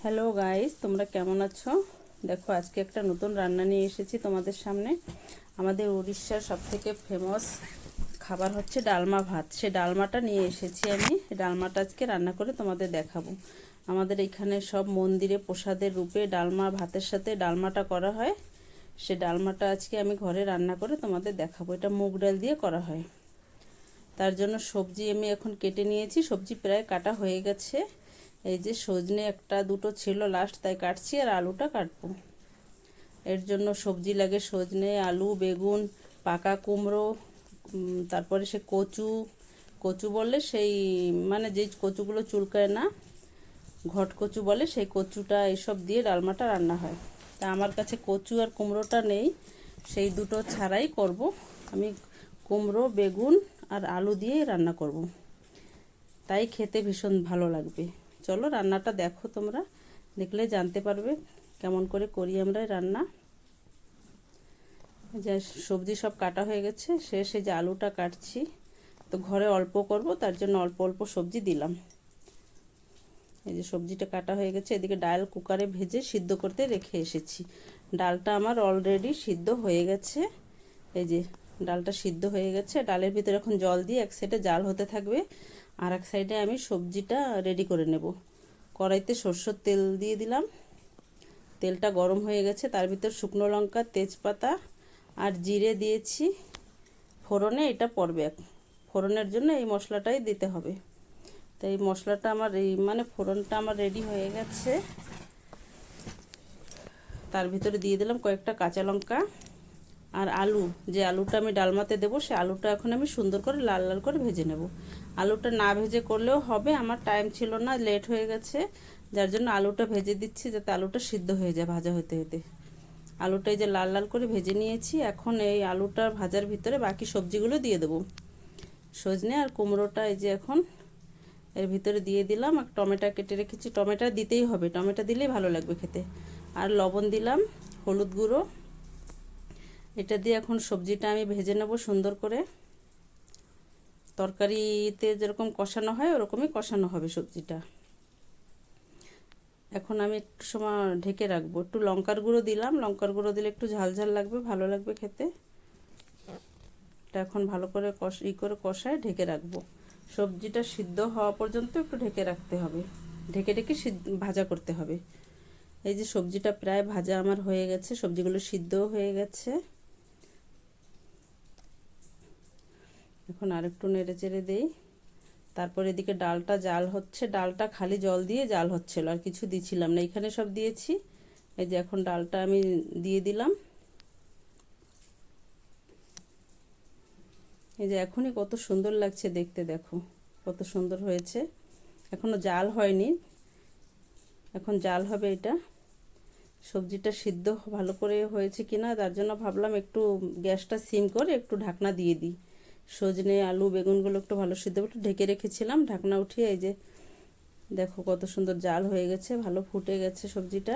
Hello guys, তোমরা কেমন আছো? দেখো, আজকে একটা নতুন রান্না নিয়ে এসেছি তোমাদের সামনে। আমাদের উড়িষ্যার সবথেকে ফেমাস খাবার হচ্ছে ডালমা ভাত। সে ডালমাটা নিয়ে এসেছি আমি। ডালমাটা আজকে রান্না করে তোমাদের দেখাবো। আমাদের এখানে সব মন্দিরে প্রসাদের রূপে ডালমা ভাতের সাথে ডালমাটা করা হয়। সে ডালমাটা আজকে আমি ঘরে রান্না করে তোমাদের দেখাবো। এটা মুগ ডাল দিয়ে করা হয়। তার জন্য সবজি আমি এখন কেটে নিয়েছি। সবজি প্রায় কাটা হয়ে গেছে। এই যে সজনে একটা দুটো ছিল লাস্ট, তাই কাটছি, আর আলুটা কাটবো। এর জন্য সবজি লাগে সজনে, আলু, বেগুন, পাকা কুমড়ো, তারপরে সে কচু। কচু বললে সেই মানে যেই কচুগুলো চুলকায় না, ঘট কচু বলে, সেই কচুটা এইসব দিয়ে ডালমাটা রান্না হয়। তা আমার কাছে কচু আর কুমড়োটা নেই, সেই দুটো ছাড়াই করব আমি। কুমড়ো, বেগুন আর আলু দিয়েই রান্না করব, তাই খেতে ভীষণ ভালো লাগবে। চলো রান্নাটা দেখো, তোমরা দেখলে জানতে পারবে কেমন করে করি আমরা রান্না। যে সবজি সব কাটা হয়ে গেছে, শেষে যে আলুটা কাটছি, তো ঘরে অল্প করব, তার জন্য অল্প অল্প সবজি দিলাম। এই যে সবজিটা কাটা হয়ে গেছে। এদিকে ডাল কুকারে ভেজে সিদ্ধ করতে রেখে এসেছি। ডালটা আমার অলরেডি সিদ্ধ হয়ে গেছে। এই যে ডালটা সিদ্ধ হয়ে গেছে। ডালের ভিতরে এখন জল দিয়ে এক সাইডে জাল হতে থাকবে, আর এক সাইডে আমি সবজিটা রেডি করে নেব। কড়াইতে সরষের তেল দিয়ে দিলাম। তেলটা গরম হয়ে গেছে, তার ভিতর শুকনো লঙ্কা, তেজপাতা আর জিরে দিয়েছি ফোড়নে। এটা পড়বে, ফোড়নের জন্য এই মশলাটাই দিতে হবে। তো এই মশলাটা আমার মানে ফোড়নটা আমার রেডি হয়ে গেছে। তার ভিতরে দিয়ে দিলাম কয়েকটা কাঁচা লঙ্কা আর আলু। যে আলুটা আমি ডালমাতে দেবো, সে আলুটা এখন আমি সুন্দর করে লাল লাল করে ভেজে নেব। আলুটা না ভেজে করলেও হবে, আমার টাইম ছিল না, লেট হয়ে গেছে, যার জন্য আলুটা ভেজে দিচ্ছি, যাতে আলুটা সিদ্ধ হয়ে যায় ভাজা হতে হতে। আলুটাই যে লাল লাল করে ভেজে নিয়েছি। এখন এই আলুটার ভাজার ভিতরে বাকি সবজিগুলো দিয়ে দেবো। সজনে আর কুমড়োটা এই যে এখন এর ভিতরে দিয়ে দিলাম। আর টমেটো কেটে রেখেছি, টমেটো দিতেই হবে, টমেটো দিলেই ভালো লাগবে খেতে। আর লবণ দিলাম, হলুদ গুঁড়ো। এটা দিয়ে এখন সবজিটা আমি ভেজে নেব সুন্দর করে। তরকারিতে যেরকম কষানো হয় ওরকমই কষানো হবে সবজিটা। এখন আমি একটু সময় ঢেকে রাখবো। একটু লঙ্কার গুঁড়ো দিলাম, লঙ্কার গুঁড়ো দিলে একটু ঝাল ঝাল লাগবে, ভালো লাগবে খেতে। এটা এখন ভালো করে কষায় ঢেকে রাখবো। সবজিটা সিদ্ধ হওয়া পর্যন্ত একটু ঢেকে রাখতে হবে, ঢেকে ঢেকে ভাজা করতে হবে। এই যে সবজিটা প্রায় ভাজা আমার হয়ে গেছে, সবজিগুলো সিদ্ধও হয়ে গেছে। এখন আর একটু নেড়ে চেড়ে দেই। তারপর এদিকে ডালটা জাল হচ্ছে। ডালটা খালি জল দিয়ে জাল হচ্ছিল, আর কিছু দিছিলাম না, এখানে সব দিয়েছি। এই যে এখন ডালটা আমি দিয়ে দিলাম। এই যে এখনই কত সুন্দর লাগছে দেখতে, দেখো কত সুন্দর হয়েছে। এখনো জাল হয়নি, এখন জাল হবে এটা। সবজিটা সিদ্ধ ভালো করে হয়েছে কিনা তার জন্য ভাবলাম একটু গ্যাসটা সিম করে একটু ঢাকনা দিয়ে দিই। সজনে, আলু, বেগুনগুলো একটু ভালো সিদ্ধ করে ঢেকে রেখেছিলাম, ঢাকনা উঠিয়ে এই যে দেখো কত সুন্দর জাল হয়ে গেছে, ভালো ফুটে গেছে সবজিটা।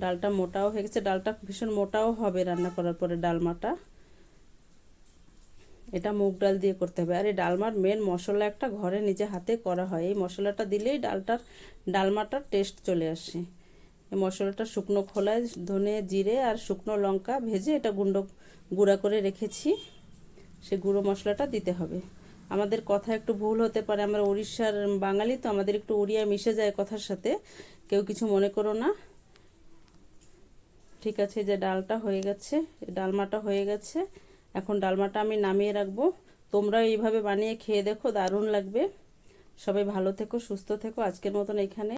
ডালটা মোটাও হয়ে গেছে, ডালটা ভীষণ মোটাও হবে রান্না করার পরে ডালমাটা। এটা মুগ ডাল দিয়ে করতে হবে। আর এই ডালমার মেন মশলা একটা ঘরে নিজে হাতে করা হয়, এই মশলাটা দিলেই ডালমাটার টেস্ট চলে আসে। এই মশলাটা শুকনো খোলায় ধনে, জিরে আর শুকনো লঙ্কা ভেজে এটা গুঁড়া করে রেখেছি, সে গুঁড়ো মশলাটা দিতে হবে। আমাদের কথা একটু ভুল হতে পারে, আমরা উড়িষ্যার বাঙালি তো, আমাদের একটু উড়িয়া মিশে যায় কথার সাথে, কেউ কিছু মনে করো না। ঠিক আছে, যে ডালটা হয়ে গেছে, ডালমাটা হয়ে গেছে। এখন ডালমাটা আমি নামিয়ে রাখবো। তোমরা এইভাবে বানিয়ে খেয়ে দেখো, দারুণ লাগবে। সবাই ভালো থেকো, সুস্থ থেকো। আজকের মতন এখানে।